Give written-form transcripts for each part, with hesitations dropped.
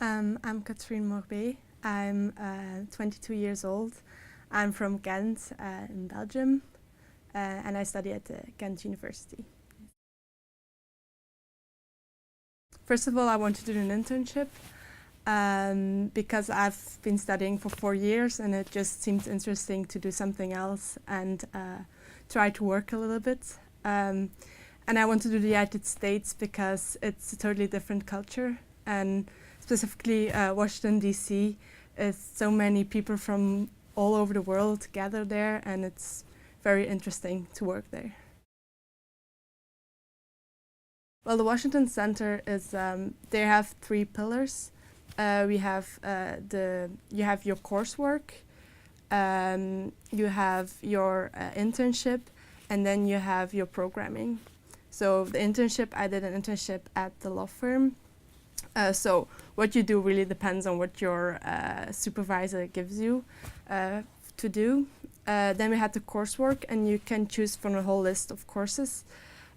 I'm Katrien Morbée. I'm 22 years old. I'm from Ghent in Belgium, and I study at the Ghent University. First of all, I wanted to do an internship because I've been studying for 4 years and it just seemed interesting to do something else and try to work a little bit. And I want to do the United States because it's a totally different culture, and specifically Washington, D.C. is so many people from all over the world gather there, and it's very interesting to work there. Well, the Washington Center is, they have 3 pillars. You have your coursework, you have your internship, and then you have your programming. So the internship, I did an internship at the law firm. So what you do really depends on what your supervisor gives you to do. Then we had the coursework, and you can choose from a whole list of courses.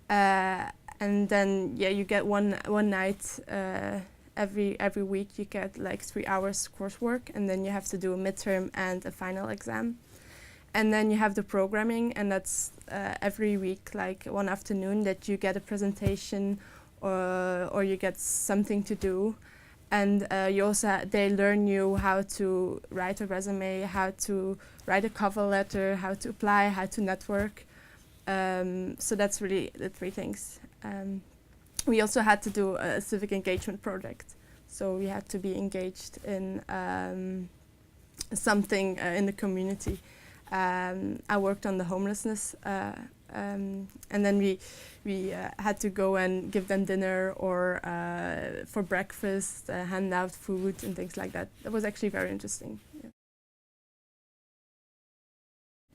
And then you get one night every week. You get like 3 hours coursework, and then you have to do a midterm and a final exam. And then you have the programming, and that's every week, like one afternoon, that you get a presentation or you get something to do. And they learn you how to write a resume, how to write a cover letter, how to apply, how to network. So that's really the 3 things. We also had to do a civic engagement project. So we had to be engaged in something in the community. I worked on the homelessness, and then we had to go and give them dinner or for breakfast, hand out food and things like that. That was actually very interesting. Yeah.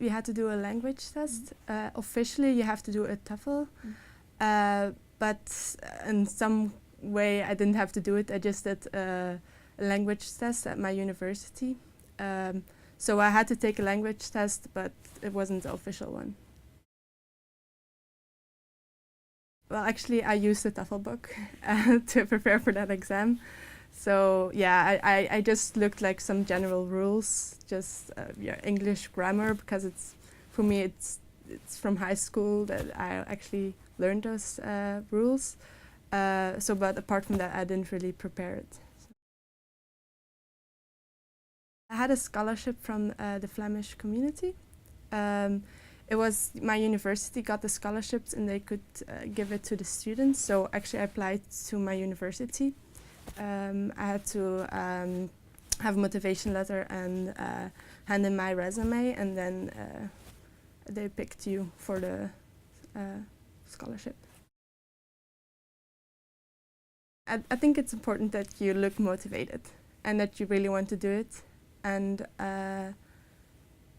We had to do a language test. Officially, you have to do a TOEFL, but in some way I didn't have to do it. I just did a language test at my university. So I had to take a language test, but it wasn't the official one. Well, actually, I used the TOEFL book to prepare for that exam. So yeah, I just looked like some general rules, just English grammar, because for me it's from high school that I actually learned those rules. But apart from that, I didn't really prepare it. I had a scholarship from the Flemish community. It was my university got the scholarships, and they could give it to the students. So actually I applied to my university. I had to have a motivation letter and hand in my resume, and then they picked you for the scholarship. I think it's important that you look motivated and that you really want to do it. And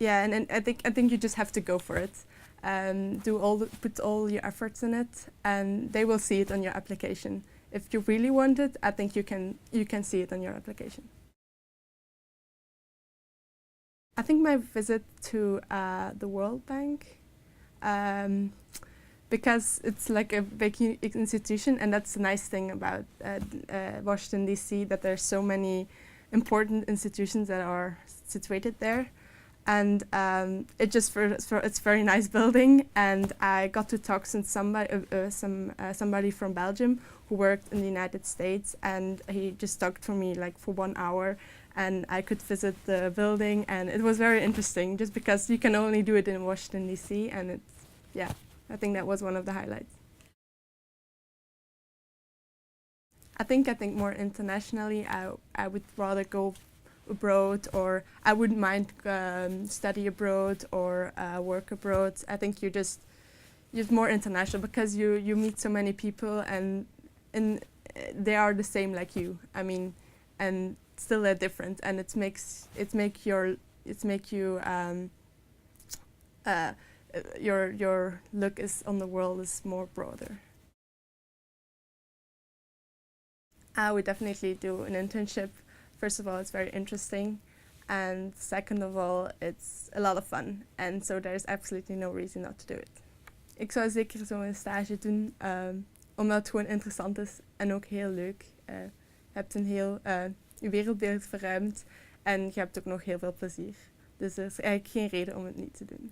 and I think you just have to go for it. Put all your efforts in it, and they will see it on your application. If you really want it, I think you can see it on your application. I think my visit to the World Bank, because it's like a big institution, and that's the nice thing about Washington, D.C., that there's so many important institutions that are situated there. And it's a very nice building, and I got to talk to somebody from Belgium who worked in the United States, and he just talked to me like for 1 hour, and I could visit the building, and it was very interesting just because you can only do it in Washington, D.C., and I think that was one of the highlights. I think more internationally, I would rather go abroad, or I wouldn't mind study abroad or work abroad. I think you're more international because you meet so many people, and they are the same like you. I mean, and still they're different, and your look is on the world is more broader. I would definitely do an internship. First of all, it's very interesting, and second of all, it's a lot of fun, and so there's absolutely no reason not to do it. Ik zou zeker zo'n stage doen, omdat het gewoon interessant is en ook heel leuk. hebt je wereldbeeld verruimd en je hebt ook nog heel veel plezier. Dus er is eigenlijk geen reden om het niet te doen.